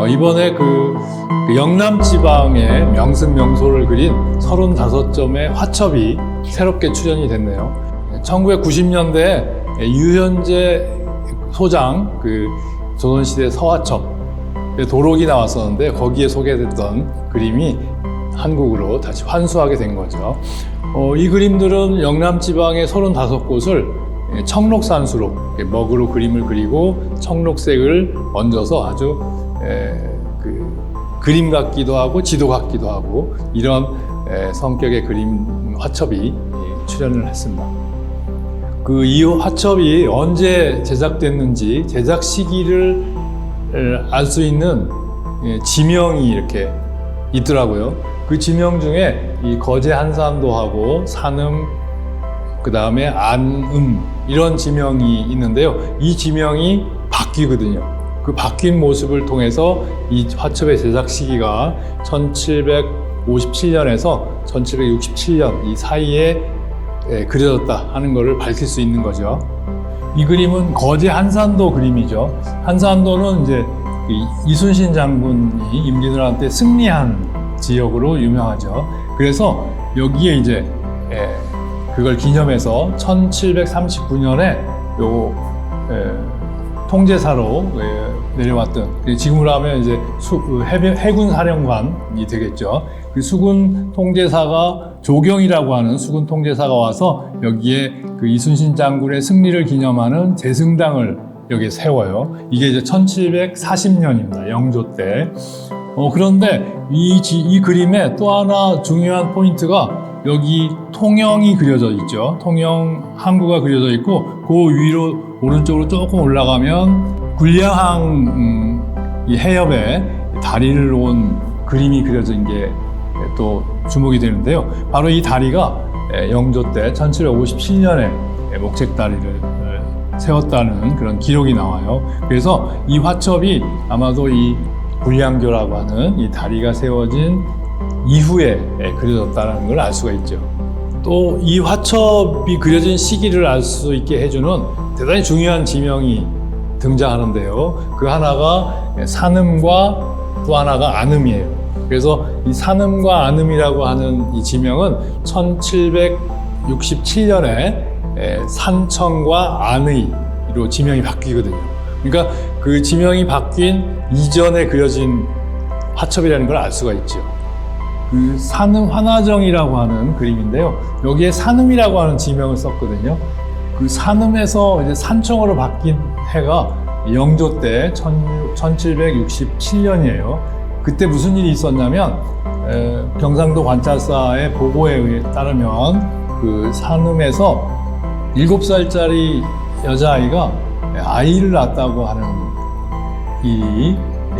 이번에 그 영남 지방의 명승명소를 그린 35점의 화첩이 새롭게 출연이 됐네요. 1990년대에 유현재 소장 그 조선시대 서화첩의 도록이 나왔었는데 거기에 소개됐던 그림이 한국으로 다시 환수하게 된 거죠. 이 그림들은 영남 지방의 35곳을 청록산수로 먹으로 그림을 그리고 청록색을 얹어서 아주 그림 같기도 하고 지도 같기도 하고 이런 성격의 그림 화첩이 출연을 했습니다. 이 화첩이 언제 제작됐는지 제작 시기를 알 수 있는 지명이 이렇게 있더라고요. 그 지명 중에 이 거제 한산도하고 산음, 그 다음에 안음 이런 지명이 있는데요. 이 지명이 바뀌거든요. 그 바뀐 모습을 통해서 이 화첩의 제작 시기가 1757년에서 1767년 이 사이에 그려졌다 하는 것을 밝힐 수 있는 거죠. 이 그림은 거제 한산도 그림이죠. 한산도는 이제 이순신 장군이 임진왜란 승리한 지역으로 유명하죠. 그래서 여기에 이제 그걸 기념해서 1739년에 통제사로 내려왔던, 지금으로 하면 이제 해군 사령관이 되겠죠. 그 수군 통제사가 조경이라고 하는 수군 통제사가 와서 여기에 그 이순신 장군의 승리를 기념하는 제승당을 여기에 세워요. 이게 이제 1740년입니다. 영조 때. 그런데 이 그림에 또 하나 중요한 포인트가 여기 통영이 그려져 있죠. 통영 항구가 그려져 있고 그 위로 오른쪽으로 조금 올라가면 굴량항 이 해협에 다리를 놓은 그림이 그려진 게 또 주목이 되는데요. 바로 이 다리가 영조 때 1757년에 목책다리를 세웠다는 그런 기록이 나와요. 그래서 이 화첩이 아마도 이 굴량교라고 하는 이 다리가 세워진 이후에 그려졌다는 걸 알 수가 있죠. 또 이 화첩이 그려진 시기를 알 수 있게 해주는 대단히 중요한 지명이 등장하는데요. 그 하나가 산음과 또 하나가 안음이에요. 그래서 이 산음과 안음이라고 하는 이 지명은 1767년에 산청과 안의로 지명이 바뀌거든요. 그러니까 그 지명이 바뀐 이전에 그려진 화첩이라는 걸 알 수가 있죠. 그 산음 환화정이라고 하는 그림인데요. 여기에 산음이라고 하는 지명을 썼거든요. 그 산음에서 이제 산청으로 바뀐 해가 영조 때 1767년이에요. 그때 무슨 일이 있었냐면 경상도 관찰사의 보고에 따르면 그 산음에서 7살짜리 여자아이가 아이를 낳았다고 하는 일이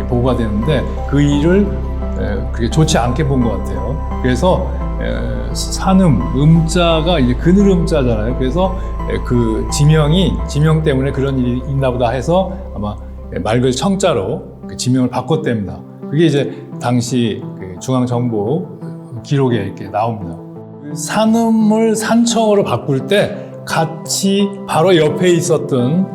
보고가 되는데 그 일을 그게 좋지 않게 본 것 같아요. 그래서 산음, 음자가 이제 그늘 음자잖아요. 그래서 그 지명 때문에 그런 일이 있나 보다 해서 아마 맑을 청자로 그 지명을 바꿨답니다. 그게 이제 당시 중앙정보 기록에 이렇게 나옵니다. 산음을 산청으로 바꿀 때 같이 바로 옆에 있었던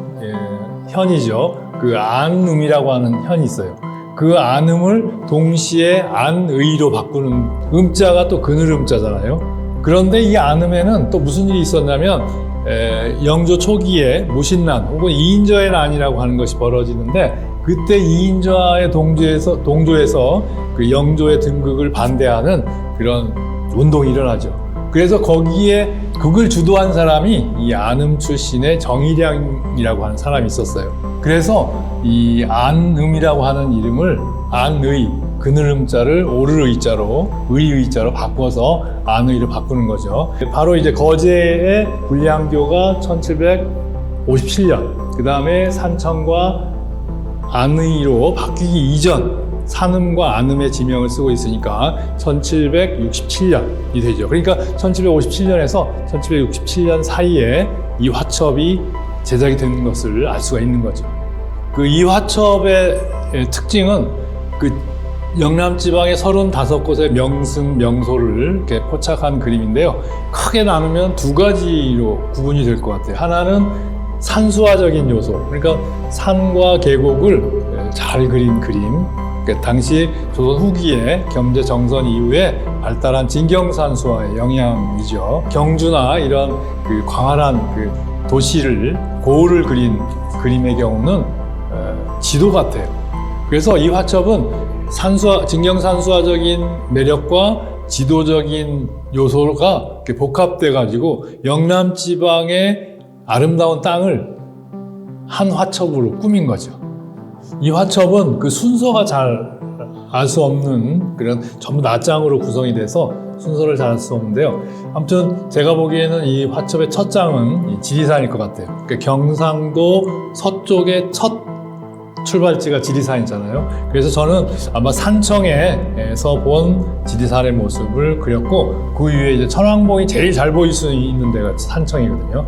현이죠. 그 안음이라고 하는 현이 있어요. 그 안음을 동시에 안의로 바꾸는 음자가 또 그늘 음자잖아요. 그런데 이 안음에는 또 무슨 일이 있었냐면 영조 초기에 무신난 혹은 이인저의 난이라고 하는 것이 벌어지는데 그때 이인저의 동조에서 그 영조의 등극을 반대하는 그런 운동이 일어나죠. 그래서 거기에 그걸 주도한 사람이 이 안음 출신의 정일양이라고 하는 사람이 있었어요. 그래서 이 안음이라고 하는 이름을 안의, 그늘음자를 오르의자로 의의자로 바꿔서 안의로 바꾸는 거죠. 바로 이제 거제의 굴량교가 1757년, 그 다음에 산청과 안의로 바뀌기 이전 산음과 안음의 지명을 쓰고 있으니까 1767년이 되죠. 그러니까 1757년에서 1767년 사이에 이 화첩이 제작이 된 것을 알 수가 있는 거죠. 이 화첩의 특징은 그 영남 지방의 35곳의 명승, 명소를 이렇게 포착한 그림인데요. 크게 나누면 두 가지로 구분이 될 것 같아요. 하나는 산수화적인 요소, 그러니까 산과 계곡을 잘 그린 그림. 당시 조선 후기에 gem제 정선 이후에 발달한 진경산수화의 영향이죠. 경주나 이런 그 광활한 그 도시를 고을을 그린 그림의 경우는 지도 같아요. 그래서 이 화첩은 진경산수화적인 매력과 지도적인 요소가 복합돼 가지고 영남 지방의 아름다운 땅을 한 화첩으로 꾸민 거죠. 이 화첩은 그 순서가 잘 알 수 없는 그런 전부 낱장으로 구성이 돼서 순서를 잘 알 수 없는데요. 아무튼 제가 보기에는 이 화첩의 첫 장은 지리산일 것 같아요. 그러니까 경상도 서쪽의 첫 출발지가 지리산이잖아요. 그래서 저는 아마 산청에서 본 지리산의 모습을 그렸고, 그 위에 이제 천왕봉이 제일 잘 보일 수 있는 데가 산청이거든요.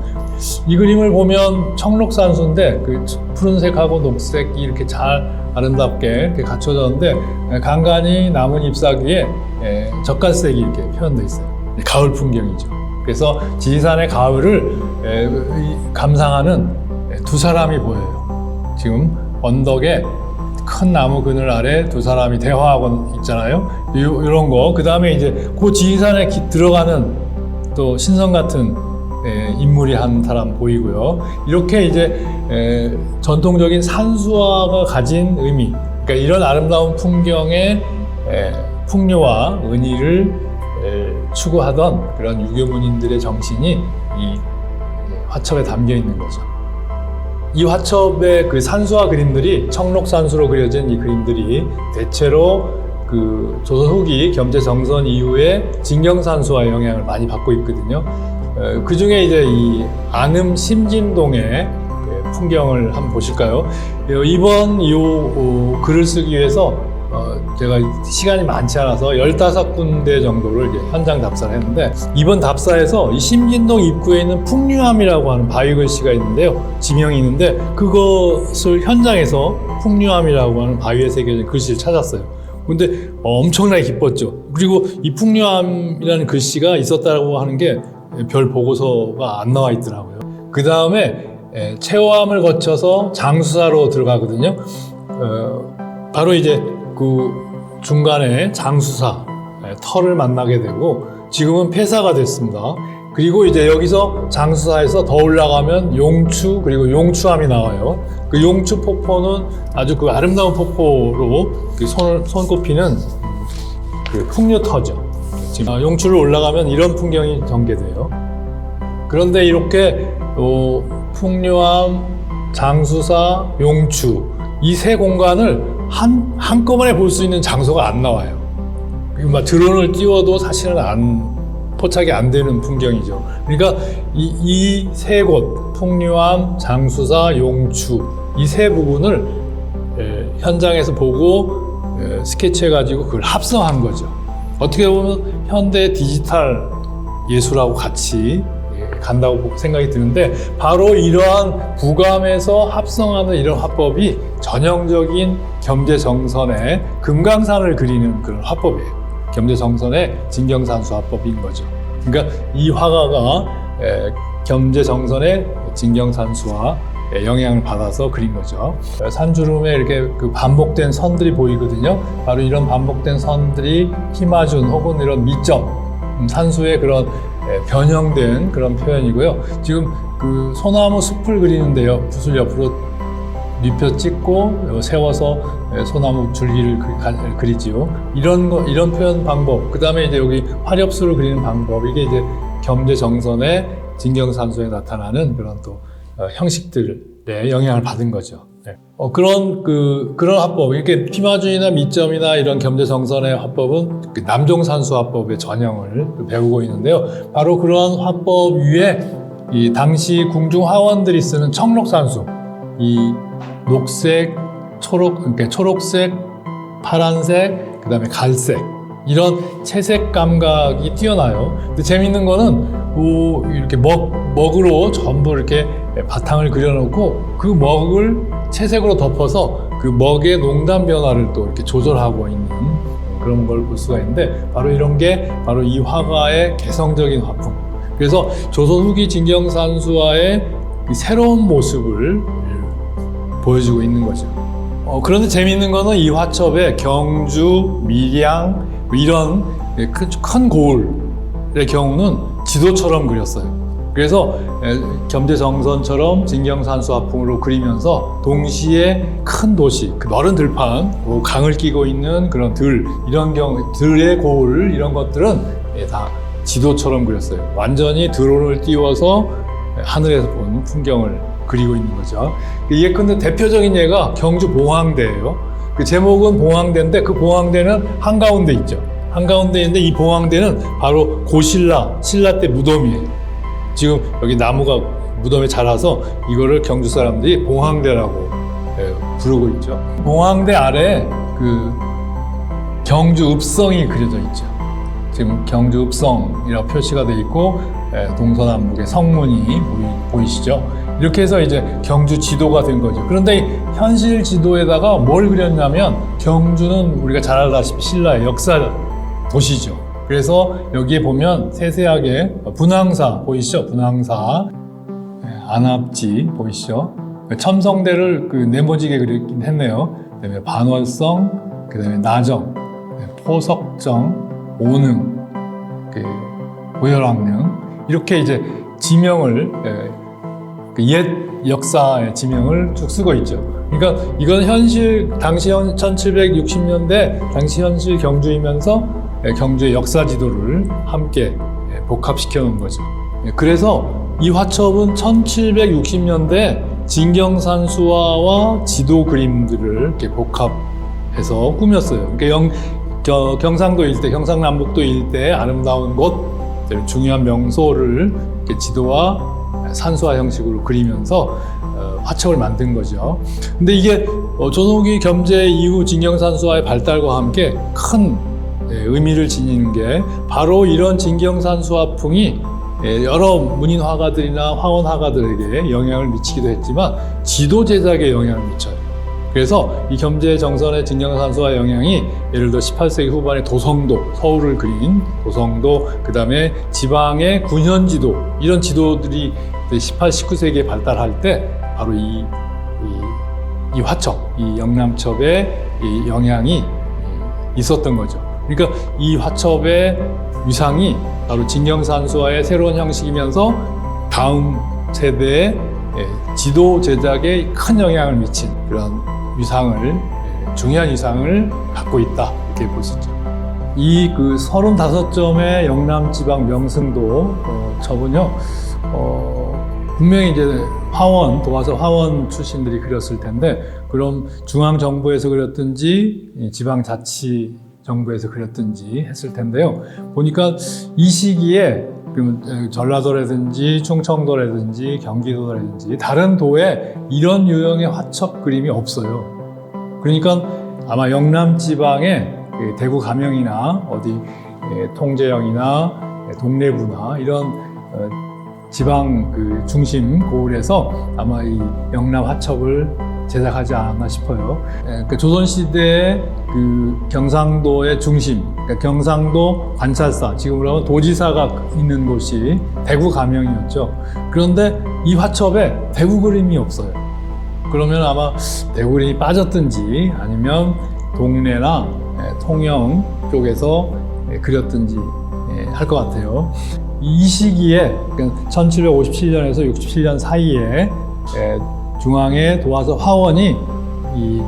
이 그림을 보면 청록산수인데 그 푸른색하고 녹색이 이렇게 잘 아름답게 이렇게 갖춰졌는데, 간간히 나뭇 잎사귀에 젓갈색이 이렇게 표현되어 있어요. 가을 풍경이죠. 그래서 지리산의 가을을 감상하는 두 사람이 보여요. 지금 언덕에 큰 나무 그늘 아래 두 사람이 대화하고 있잖아요. 이런 거. 그 다음에 이제 그 지리산에 들어가는 또 신선 같은 인물이 한 사람 보이고요. 이렇게 이제 전통적인 산수화가 가진 의미, 그러니까 이런 아름다운 풍경의 풍요와 은희를 추구하던 그런 유교문인들의 정신이 이 화첩에 담겨 있는 거죠. 이 화첩의 그 산수화 그림들이, 청록산수로 그려진 이 그림들이 대체로 그 조선 후기 gem제 정선 이후에 진경산수화의 영향을 많이 받고 있거든요. 그 중에 이제 이 안음 심진동의 풍경을 한번 보실까요? 이번 이 글을 쓰기 위해서 제가 시간이 많지 않아서 15군데 정도를 이제 현장 답사를 했는데, 이번 답사에서 이 심진동 입구에 있는 풍류암이라고 하는 바위 글씨가 있는데요. 지명이 있는데, 그것을 현장에서 풍류암이라고 하는 바위에 새겨진 글씨를 찾았어요. 근데 엄청나게 기뻤죠. 그리고 이 풍류암이라는 글씨가 있었다고 하는 게 별 보고서가 안 나와 있더라고요. 그 다음에 체호암을 거쳐서 장수사로 들어가거든요. 바로 이제 그 중간에 장수사 터를 만나게 되고, 지금은 폐사가 됐습니다. 그리고 이제 여기서 장수사에서 더 올라가면 용추, 그리고 용추암이 나와요. 그 용추 폭포는 아주 그 아름다운 폭포로 그 손꼽히는 그 풍류터죠. 지금 용추를 올라가면 이런 풍경이 전개돼요. 그런데 이렇게 풍류암, 장수사, 용추 이 세 공간을 한꺼번에 볼 수 있는 장소가 안 나와요. 막 드론을 띄워도 사실은 포착이 안 되는 풍경이죠. 그러니까 이 세 곳, 풍류암, 장수사, 용추 이 세 부분을 현장에서 보고 스케치해가지고 그걸 합성한 거죠. 어떻게 보면 현대 디지털 예술하고 같이 간다고 생각이 드는데, 바로 이러한 부감에서 합성하는 이런 화법이 전형적인 gem제 정선의 금강산을 그리는 그런 화법이에요. gem제 정선의 진경산수 화법인 거죠. 그러니까 이 화가가 gem제 정선의 진경산수와 영향을 받아서 그린 거죠. 산주름에 이렇게 그 반복된 선들이 보이거든요. 바로 이런 반복된 선들이 희마준 혹은 이런 미점, 산수의 그런 변형된 그런 표현이고요. 지금 그 소나무 숲을 그리는데요. 붓을 옆으로 눕혀 찍고 세워서 소나무 줄기를 그리지요. 이런 표현 방법, 그 다음에 이제 여기 화렵수를 그리는 방법, 이게 이제 gem제 정선의 진경산수에 나타나는 그런 또 형식들의 영향을 받은 거죠. 네. 그런 화법, 이렇게 피마준이나 미점이나 이런 gem제 정선의 화법은 그 남종산수 화법의 전형을 배우고 있는데요. 바로 그런 화법 위에 이 당시 궁중 화원들이 쓰는 청록산수, 이 녹색, 그러니까 초록색, 파란색, 그 다음에 갈색, 이런 채색 감각이 뛰어나요. 근데 재밌는 거는 이렇게 먹으로 전부 이렇게 바탕을 그려놓고 그 먹을 채색으로 덮어서 그 먹의 농단 변화를 또 이렇게 조절하고 있는 그런 걸 볼 수가 있는데, 바로 이런 게 바로 이 화가의 개성적인 화풍. 그래서 조선 후기 진경산수화의 새로운 모습을 보여주고 있는 거죠. 그런데 재미있는 거는 이 화첩에 경주, 밀양 이런 큰 고을의 경우는 지도처럼 그렸어요. 그래서 겸재정선처럼 진경산수화풍으로 그리면서 동시에 큰 도시, 그 넓은 들판, 강을 끼고 있는 그런 이런 경우 들의 고을 이런 것들은 다 지도처럼 그렸어요. 완전히 드론을 띄워서 하늘에서 본 풍경을 그리고 있는 거죠. 이게 근데 대표적인 예가 경주 봉황대예요. 그 제목은 봉황대인데 그 봉황대는 한가운데 있죠. 한가운데 있는데 이 봉황대는 바로 고신라 때 무덤이에요. 지금 여기 나무가 무덤에 자라서 이거를 경주 사람들이 봉황대라고 부르고 있죠. 봉황대 아래 그 경주 읍성이 그려져 있죠. 지금 경주 읍성이라고 표시가 되어 있고 동서남북의 성문이 보이시죠? 이렇게 해서 이제 경주 지도가 된 거죠. 그런데 현실 지도에다가 뭘 그렸냐면 경주는 우리가 잘 알다시피 신라의 역사 도시죠. 그래서 여기에 보면 세세하게 분황사 보이시죠? 분황사, 안압지 보이시죠? 첨성대를 네모지게 그리긴 했네요. 그다음에 반월성, 그다음에 나정, 포석정, 오능, 보혈왕릉 이렇게 이제 지명을 옛 역사의 지명을 쭉 쓰고 있죠. 그러니까 이건 당시 1760년대 당시 현실 경주이면서 경주의 역사 지도를 함께 복합시켜 놓은 거죠. 그래서 이 화첩은 1760년대 진경산수화와 지도 그림들을 이렇게 복합해서 꾸몄어요. 그러니까 경상도 일대, 경상남북도 일대의 아름다운 곳, 중요한 명소를 이렇게 지도와 산수화 형식으로 그리면서 화첩을 만든 거죠. 근데 이게 조선후기 겸재 이후 진경산수화의 발달과 함께 큰 의미를 지니는 게 바로 이런 진경산수화풍이 여러 문인 화가들이나 화원 화가들에게 영향을 미치기도 했지만 지도 제작에 영향을 미쳐요. 그래서 이 겸재정선의 진경산수화 영향이 예를 들어 18세기 후반에 도성도, 서울을 그린 도성도, 그 다음에 지방의 군현지도 이런 지도들이 18, 19세기에 발달할 때 바로 이 화첩, 이 영남첩의 이 영향이 있었던 거죠. 그러니까 이 화첩의 위상이 바로 진경산수화의 새로운 형식이면서 다음 세대의 지도 제작에 큰 영향을 미친 그런 중요한 위상을 갖고 있다 이렇게 볼 수 있죠. 이 35점의 영남지방 명승도 첩은요 분명히 이제 도화서 화원 출신들이 그렸을 텐데 그럼 중앙정부에서 그렸든지 지방자치정부에서 그렸든지 했을 텐데요. 보니까 이 시기에 전라도라든지 충청도라든지 경기도라든지 다른 도에 이런 유형의 화첩 그림이 없어요. 그러니까 아마 영남지방의 대구 가명이나 어디 통제영이나 동래부나 이런 지방 중심 고을에서 아마 이 영남 화첩을 제작하지 않았나 싶어요. 조선시대의 경상도의 중심, 그러니까 경상도 관찰사, 지금으로 하면 도지사가 있는 곳이 대구 가명이었죠. 그런데 이 화첩에 대구 그림이 없어요. 그러면 아마 대구 그림이 빠졌든지 아니면 동래나 통영 쪽에서 그렸든지 할 것 같아요. 이 시기에 1757년에서 67년 사이에 중앙의 도화서 화원이 이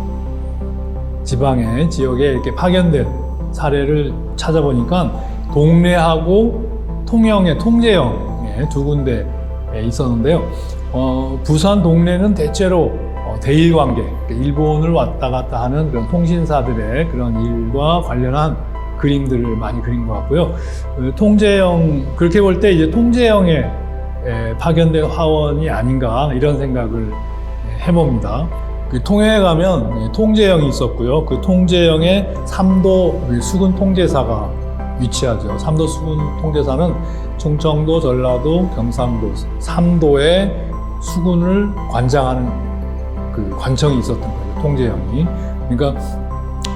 지방의 지역에 이렇게 파견된 사례를 찾아보니까 동래하고 통영의 통제영에 두 군데 있었는데요. 부산 동래는 대체로 대일 관계, 일본을 왔다 갔다 하는 그런 통신사들의 그런 일과 관련한 그림들을 많이 그린 것 같고요. 통제영, 그렇게 볼 때 이제 통제영에 파견된 화원이 아닌가 이런 생각을 해봅니다. 통영에 가면 통제영이 있었고요. 그 통제영에 삼도 수군 통제사가 위치하죠. 삼도 수군 통제사는 충청도, 전라도, 경상도 3도의 수군을 관장하는 관청이 있었던 거예요. 통제영이. 그러니까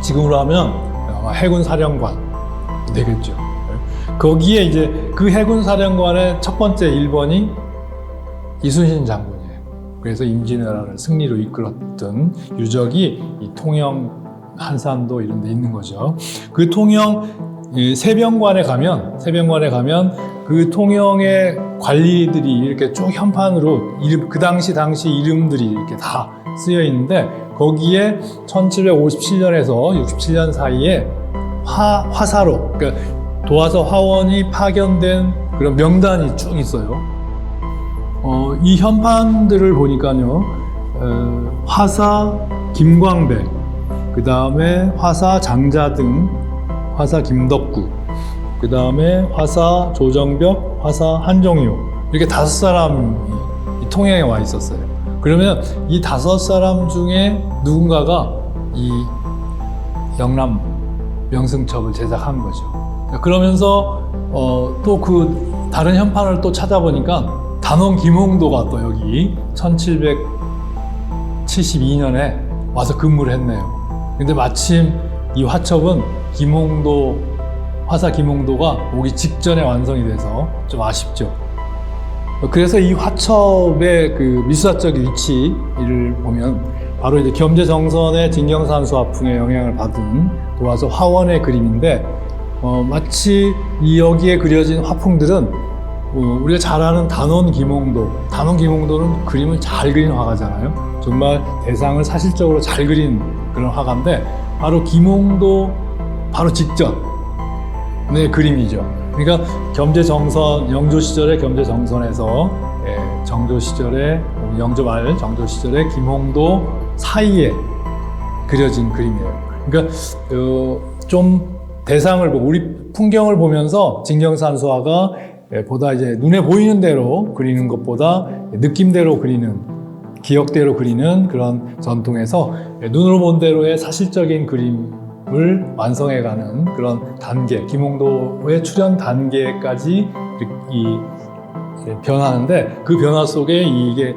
지금으로 하면 아마 해군 사령관 되겠죠. 거기에 이제 그 해군 사령관의 첫 번째 1번이 이순신 장군이에요. 그래서 임진왜란을 승리로 이끌었던 유적이 이 통영 한산도 이런 데 있는 거죠. 그 통영 세병관에 가면 그 통영의 관리들이 이렇게 쭉 현판으로 그 당시 이름들이 이렇게 다 쓰여 있는데, 거기에 1757년에서 67년 사이에 화사로, 그러니까 도화서 화원이 파견된 그런 명단이 쭉 있어요. 이 현판들을 보니까요, 화사 김광배, 그 다음에 화사 장자등, 화사 김덕구, 그 다음에 화사 조정벽, 화사 한종효, 이렇게 5사람이 이 통영에 와 있었어요. 그러면 이 5사람 중에 누군가가 이 영남 명승첩을 제작한 거죠. 그러면서 또 그 다른 현판을 또 찾아보니까 단원 김홍도가 또 여기 1772년에 와서 근무를 했네요. 근데 마침 이 화첩은 화사 김홍도가 오기 직전에 완성이 돼서 좀 아쉽죠. 그래서 이 화첩의 그 미수사적 위치를 보면 바로 이제 겸재정선의 진경산수 화풍의 영향을 받은 도화서 화원의 그림인데, 마치 여기에 그려진 화풍들은 우리가 잘 아는 단원 김홍도는 그림을 잘 그린 화가잖아요. 정말 대상을 사실적으로 잘 그린 그런 화가인데, 바로 김홍도 바로 직전의 그림이죠. 그러니까 영조 시절의 겸재정선에서 정조 시절의 영조 말 정조 시절의 김홍도 사이에 그려진 그림이에요. 그러니까 좀 대상을 보고 우리 풍경을 보면서 진경산수화가 보다 이제 눈에 보이는 대로 그리는 것보다 느낌대로 그리는, 기억대로 그리는 그런 전통에서 눈으로 본 대로의 사실적인 그림을 완성해가는 그런 단계, 김홍도의 출현 단계까지 변하는데, 그 변화 속에 이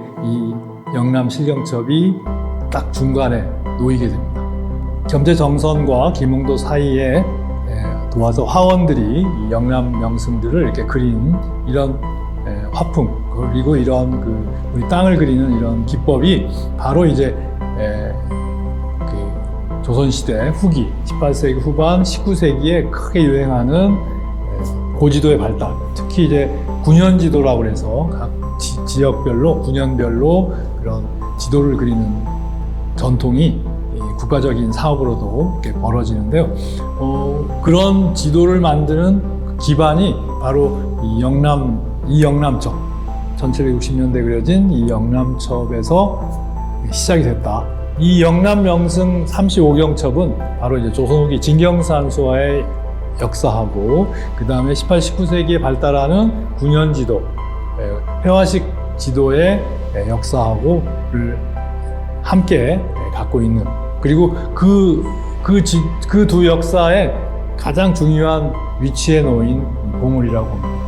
영남 실경첩이 딱 중간에 놓이게 됩니다. 겸재정선과 김홍도 사이에 도화서 화원들이 이 영남 명승들을 이렇게 그린 이런 화풍, 그리고 이런 우리 땅을 그리는 이런 기법이 바로 이제 조선시대 후기, 18세기 후반, 19세기에 크게 유행하는 고지도의 발달, 특히 이제 군현지도라고 해서 각 지역별로, 군현별로 그런 지도를 그리는 전통이 국가적인 사업으로도 이렇게 벌어지는데요. 그런 지도를 만드는 기반이 바로 이 영남첩, 1760년대 그려진 이 영남첩에서 시작이 됐다. 이 영남명승 35경첩은 바로 이제 조선 후기 진경산수화의 역사하고, 그 다음에 18, 19세기에 발달하는 군현지도, 회화식 지도의 역사하고를 함께 갖고 있는, 그리고 그 두 역사의 가장 중요한 위치에 놓인 보물이라고 봅니다.